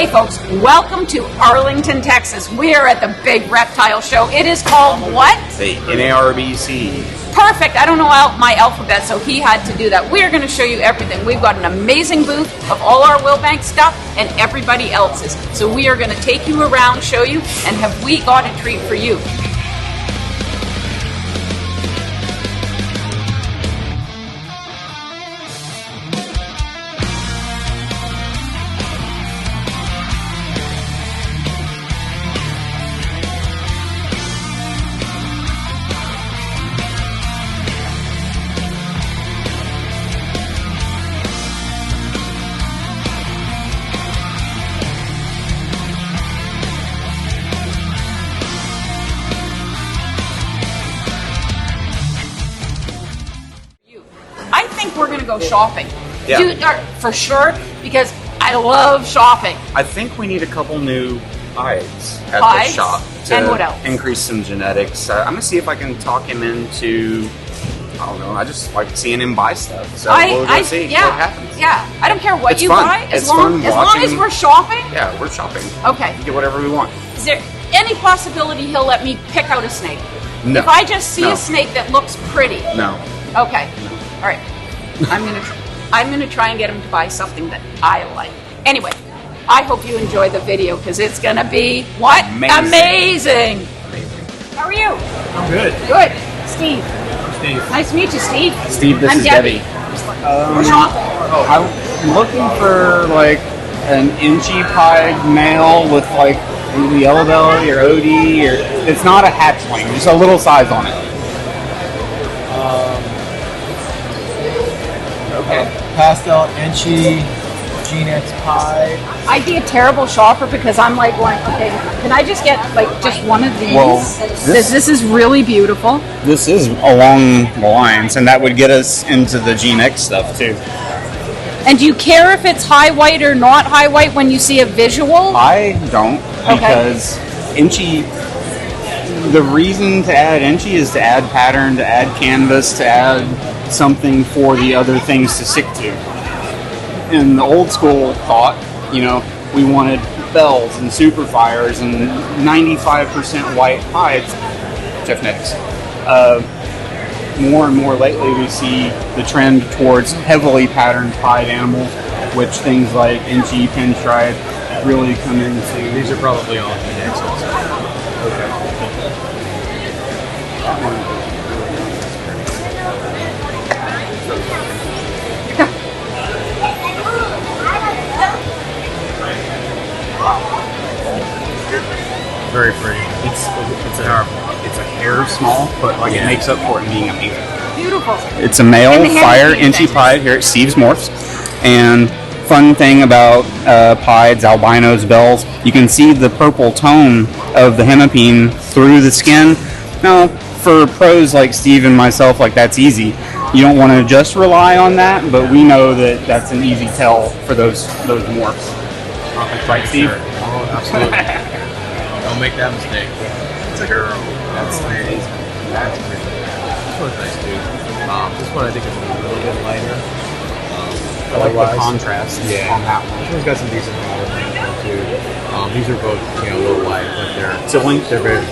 Hey folks, welcome to Arlington, Texas. We're at the big reptile show. It is called what? The NARBC. Perfect. I don't know my alphabet, so he had to do that. We're going to show you everything. We've got an amazing booth of all our Wilbanks stuff and everybody else's. So we are going to take you around, show you, and have we got a treat for you. I think we're going to go shopping. Yeah. For sure, because I love shopping. I think we need a couple new hides at Hides? the shop to And what else? increase some genetics. I'm going to see if I can talk him into, I don't know, I just like seeing him buy stuff. So we'll go see what happens. Yeah, I don't care what It's you fun. buy, as It's long fun watching. as we're shopping. Yeah, we're shopping. Okay. We get whatever we want. Is there any possibility he'll let me pick out a snake? No. If I just see No. a snake that looks pretty. No. Okay. All right. I'm gonna try and get him to buy something that I like. Anyway, I hope you enjoy the video because it's gonna be what? Amazing. How are you? I'm good. Good. Steve. I'm Steve. Nice to meet you, Steve. Steve, this I'm is Debbie. We're shopping. I'm looking for like an inchy pied male with like maybe yellow belly or OD, or it's not a hatchling, just a little size on it. Okay. Pastel, Enchi, G-Nex Pie. I'd be a terrible shopper because I'm like going, okay, can I just get like just one of these? Well, this is really beautiful. This is along the lines, and that would get us into the G-Nex stuff too. And do you care if it's high white or not high white when you see a visual? I don't, because inchy, the reason to add inchy is to add pattern, to add canvas, to add something for the other things to stick to. In the old school thought, we wanted bells and super fires and 95% white hides, Jeff Nix. More and more lately we see the trend towards heavily patterned pied animals, which things like inchy, pinstripe really come into. These are probably all G-Nex also. Okay. Very pretty. It's a hair small, but it makes up for it being amazing. Beautiful. It's a male And the fire henna inchy thing. pied here at Steve's Morphs. And fun thing about pieds, albinos, bells, you can see the purple tone of the hemipene through the skin. Now, for pros like Steve and myself, that's easy. You don't want to just rely on that, but we know that that's an easy tell for those morphs. Right, Steve? Oh, absolutely. Don't make that mistake. It's a girl. That's amazing. That's pretty. This one's nice too. This one I think is a little bit lighter. I like the contrast on that one. This one's got some decent color too. These are both, a little light, but they're Silling? They're very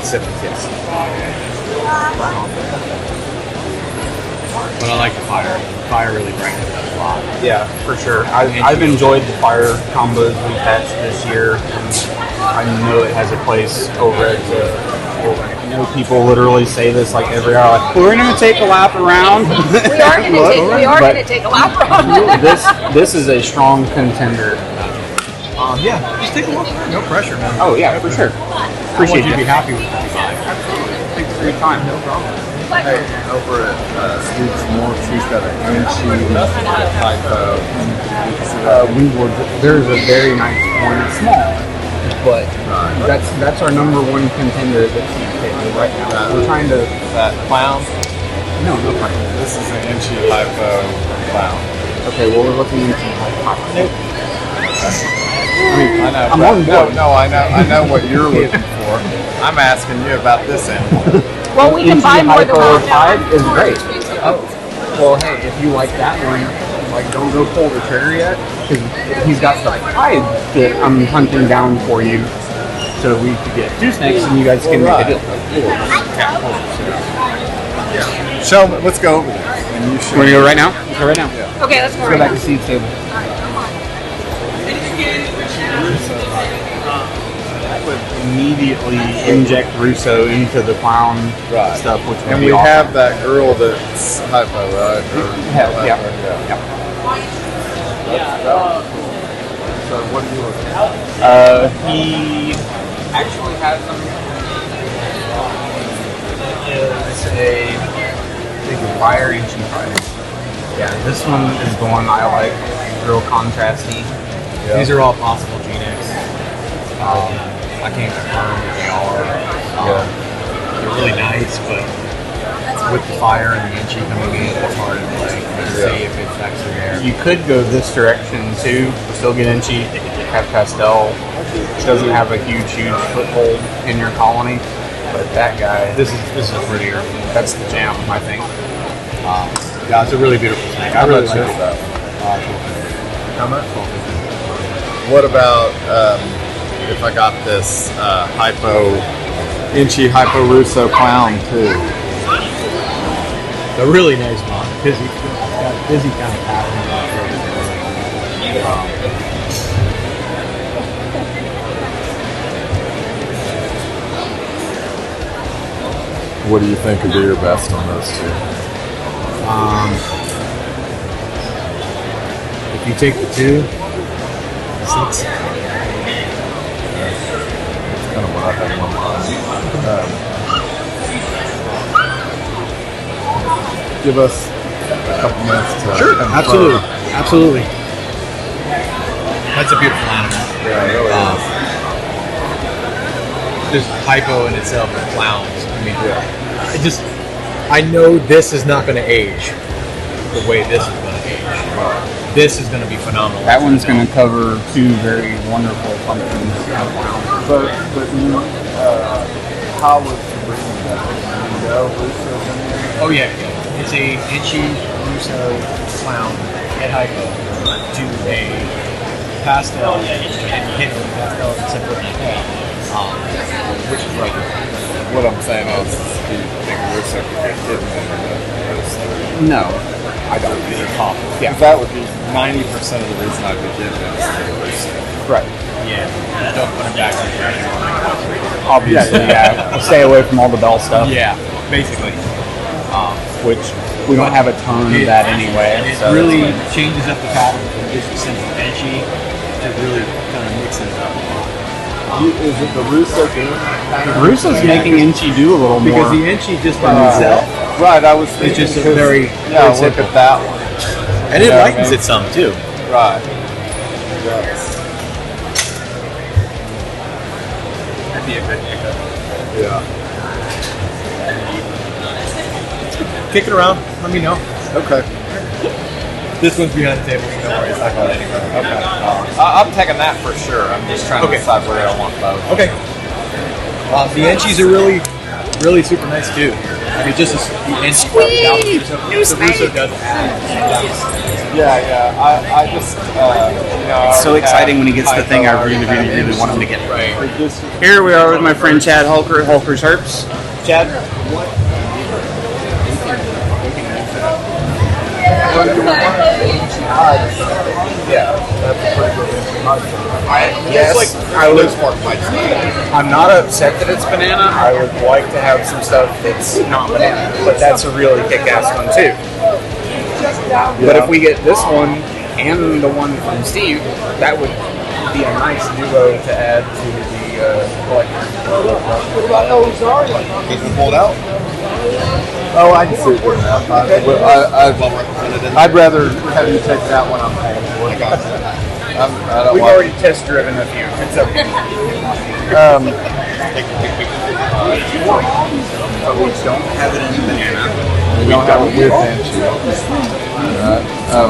Sept, yes. But I like the fire. The fire really brightens it up a lot. Yeah, for sure. I've enjoyed the fire combos we've hatched this year. I know it has a place over at I know people literally say this every hour. We're going to take a lap around. We are going to take a lap around. This is a strong contender. Yeah, just take a look. No pressure, man. Oh yeah, for sure. Appreciate you to be it. happy with it. Thanks for your time. No problem. Hey, over at Steve's Morphs, he's got an inchy type of. There's a very nice one. It's small, but that's our number one contender that's right now. We're trying to. That clown? No problem. This is an inchy hypo clown. Okay, well we're looking into I know. I'm on board. No, I know what you're looking for. I'm asking you about this animal. Well, we can buy more than one. Hypo is great. Oh, well, hey, if you like that one, like, don't go pull the trigger yet, because he's got the hide that I'm hunting down for you, so we could get 2 snakes and you guys can make a deal. Yeah. Show me, let's go over there. And you show We're gonna go right now? Let's go right now. Yeah. Okay, let's go. Let's go back to seed table. I would immediately inject Russo into the clown stuff, which would and be we awesome. have that girl that's hypo, right? Yeah. So what do you look at? He actually has them. It's a big fire ancient fire. Yeah, this one is the one I like. Real contrasty. Yeah. These are all possible G-Necks. I can't confirm that they are. They're really nice, but with the fire and the Inchy coming in, it's hard to see if it's actually there. You could go this direction too. Still get Inchy, have pastel. Doesn't have a huge foothold in your colony, but that guy. This is prettier. That's the jam, I think. Yeah, it's a really beautiful snake. I really like it. How much? What about if I got this Inchy Hypo Russo clown too? A really nice one. Busy kind of pattern. What do you think would be your best on those two? If you take the 2, 6. That's kind of what I had in my mind. Give us a couple minutes to Sure, confirm. absolutely. That's a beautiful animal. Yeah, it really is. Just hypo in itself and clowns. I mean, I know this is not going to age the way this is going to age. This is going to be phenomenal. That one's going to cover 2 very wonderful pumpkins. But how was the breeding that? Oh yeah. It's a Inchy Russo clown at hypo to a pastel and hit with pastel and simple which is like What I'm saying is, do you think Russo could get hidden in those? No, I don't. Yeah, that would be 90% of the reason I'd be giving it is Russo. Right. yeah, don't put it back on track. Obviously, yeah. Stay away from all the bell stuff. Yeah, basically. Which we don't have a ton of that anyway. It so really it's like- changes up the pattern from just a simple Inchy to really kind of mixing it up. Is it the Russo doing Russo's making Inchy do a little Because more. the Inchy just by itself, Right, I was thinking it's just a because- very yeah, look simple. at that one. And it Yeah, lightens man. it some too. Right. Yes. That'd be a good pickup. Yeah. Kick it around. Let me know. Okay. This one's behind the table, so don't worry. It's not going anywhere. Okay. I'm taking that for sure. I'm just trying to decide whether I want both. Okay. The Inchies are really, really super nice too. I mean, just as the Inchy the Russo does add. Yeah. I just, It's so exciting when he gets the thing I really, really, really want him to get. Right. Here we are with my friend Chad Hulker's Herps. Chad? Yeah, that's a pretty good Yes, I'm not upset that it's banana. I would like to have some stuff that's not banana, but that's a really kick-ass one too. But if we get this one and the one from Steve, that would be a nice duo to add to the collection. What about Elizari? Can you pull it out? Oh, I can see it now. I'd rather have you take that one I'm paying for. I don't We've want- already test driven a few. It's okay. But we don't have it in banana. We don't have it with Inchy.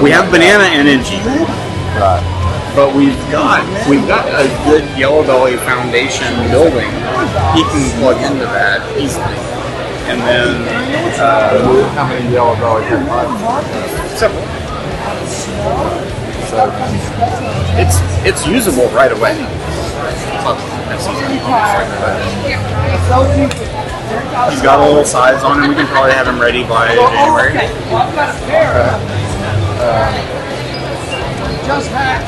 We have banana and Inchy. Right. But we've got a good yellow belly foundation building. He can plug into that easily. And then How many yellow bellies have I? several. So It's usable right away. He's got a little size on him. We can probably have him ready by January.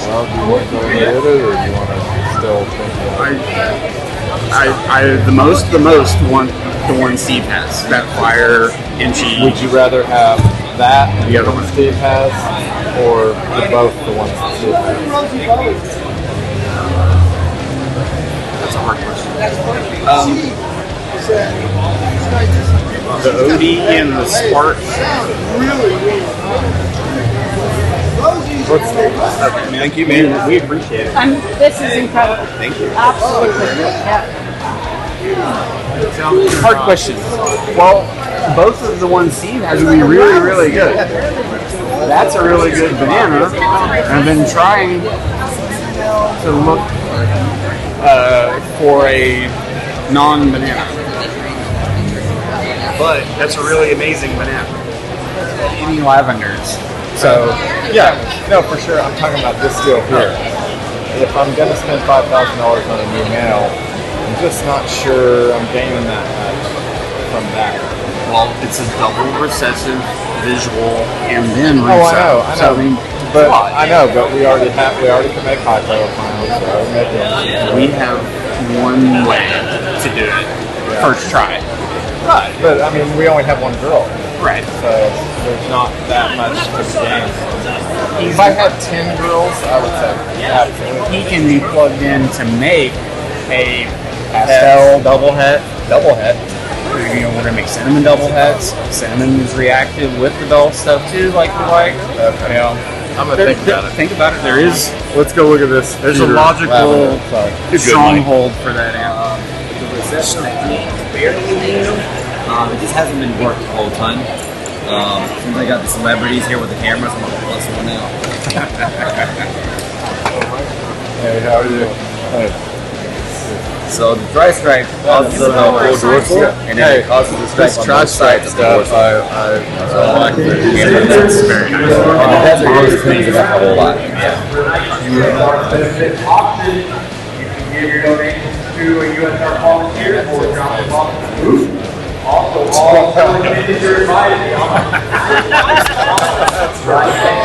well, do you want to go get it, or do you want to still think The most want the one Steve has. That fire inchy. Would you rather have that and The other one. Steve has, or both the ones that Steve has? That's a hard question. The OD and the Spark. Thank you, man. We appreciate it. This is incredible. Thank you. Absolutely. Yeah. Hard question. Well, both of the ones Steve has would be really, really good. That's a really good banana. I've been trying to look for a non-banana. But that's a really amazing banana. Any lavenders. So, Yeah, no, for sure. I'm talking about this deal here. If I'm going to spend $5,000 on a new nail, I'm just not sure I'm gaining that much from that. well, it's a double recessive visual and then Oh, I know. So, But we already can make high profiles. we have one way to do it. First try. Right. But I mean, we only have one girl, Right. so there's not that much to be gained. If I had 10 girls, I would say absolutely. He can be plugged in to make a Pastel double het. You know, we're gonna make cinnamon double heads. Cinnamon is reactive with the bell stuff too, like we like. Okay. You know, I'm gonna think about it. Think about it. There is Let's go look at this. there's a Peter logical Lavender. Sorry. stronghold for that amp. It just hasn't been worked the whole time. Since I got the celebrities here with the cameras, I'm gonna bust one out. Hey, how are you? Hey. So the dry stripe causes a little dorsal, and then it causes the stripe This on tri both stripe sides of the stuff, dorsal. I like it. And that's very nice. And that's what really cleans it up a whole lot. Yeah. Give your donations to a USR volunteer or drop them off at the booth. Also, all candidates are invited.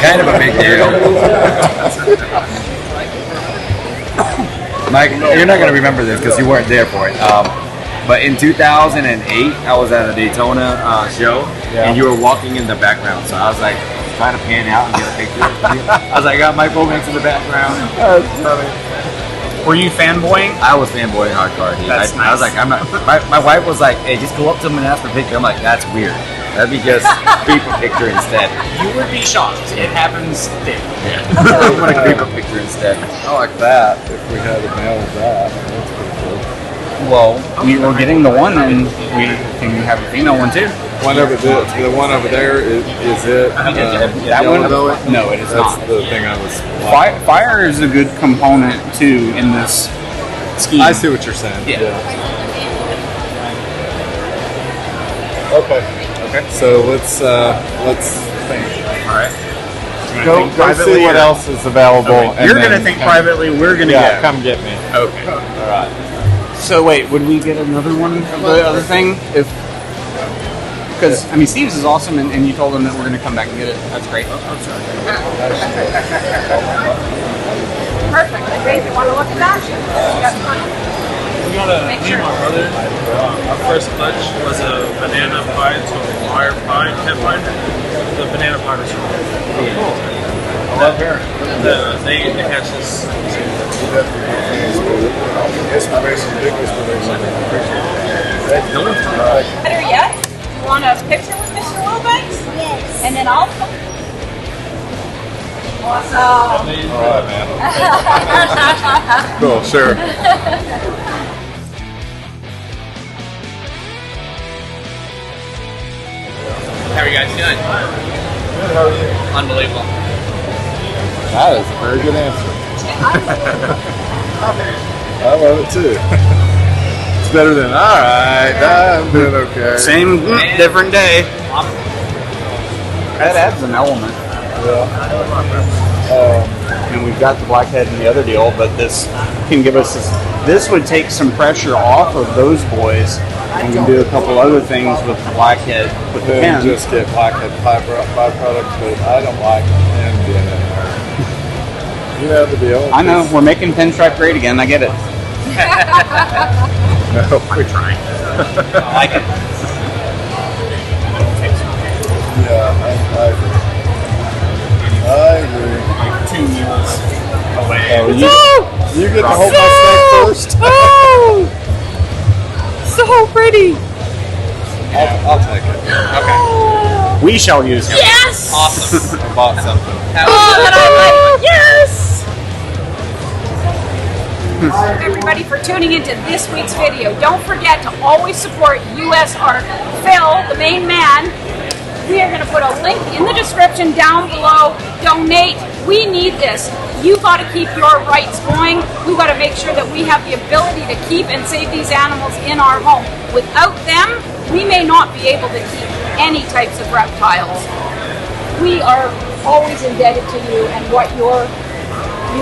Kind of a big deal. Mike, you're not going to remember this because you weren't there for it. But in 2008, I was at a Daytona show, and you were walking in the background. So I was like trying to pan out and get a picture. I was like, I got Mike Wilbanks in the background. That's funny. Were you fanboying? I was fanboying hardcore. That's I was like, I'm not. My wife was like, hey, just go up to him and ask for a picture. I'm like, that's weird. That'd be just creep a picture instead. You would be shocked. It happens there. I'm gonna creep a picture instead. I like that. If we had a nail of that, that's pretty cool. Well, we're getting the one, and we can have a female one too. One over there, the one over there is it? That yellow one? velvet? No, it is That's not. the thing I was. Fire is a good component too in this scheme. I see what you're saying. Yeah. Okay. So let's think. All right. Go see what else is available. Okay. and You're then gonna think come- privately. We're gonna Yeah, go. come get me. Okay. All right. So wait, would we get another one of the other thing if? Because I mean, Steve's is awesome, and you told him that we're gonna come back and get it. That's great. Perfect. Great. You want to look at that? We got a me and my brother. Our first clutch was a banana pie to a wire pie, pet pie. The banana pie was really cool. I love hearing. They hatch this. Better yet, you want a picture with Mr. Wilbanks? Yes. And then I'll. Awesome. All right, man. Cool. Sure. How are you guys doing? Good. How are you? Unbelievable. That is a very good answer. I love it too. It's better than all right. I'm doing okay. Same, different day. That adds an element. And we've got the blackhead and the other deal, but this can give us this would take some pressure off of those boys, and we can do a couple other things with the blackhead with the Then pen. just get blackhead byproducts, but I don't like pen being in there. You know the deal. I know, we're making pinstripe great again, I get it. No, we're trying. I like it. Yeah, I agree. I agree. Like 2 meals away. Oh, you get to hold my snake first. Oh, so pretty. I'll take it. Okay. We shall use him. Yes. Awesome. I bought something. Oh, that I like. Yes. Everybody for tuning into this week's video. Don't forget to always support U.S. Art. Phil, the main man, we are going to put a link in the description down below. Donate. We need this. You got to keep your rights going. We got to make sure that we have the ability to keep and save these animals in our home. Without them, we may not be able to keep any types of reptiles. We are always indebted to you and what your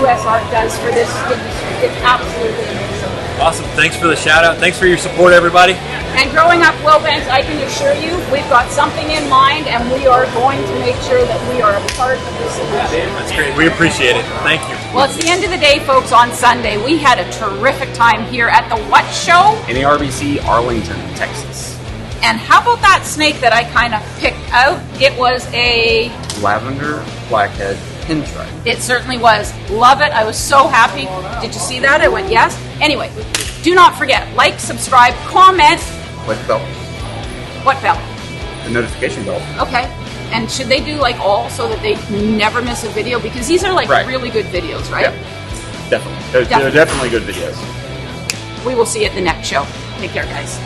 U.S. Art does for this industry. It's absolutely amazing. Awesome. Thanks for the shout out. Thanks for your support, everybody. And growing up Wilbanks, I can assure you, we've got something in mind, and we are going to make sure that we are a part of this solution. That's great. We appreciate it. Thank you. Well, it's the end of the day, folks. On Sunday, we had a terrific time here at the What Show? NARBC Arlington, Texas. And how about that snake that I kind of picked out? It was a... Lavender blackhead pinstripe. It certainly was. Love it. I was so happy. Did you see that? I went, yes. Anyway, do not forget, like, subscribe, comment. Click bell. What bell? The notification bell. Okay. And should they do like all so that they never miss a video? Because these are like Right. really good videos, right? Yeah. Definitely. They're definitely good videos. We will see you at the next show. Take care, guys.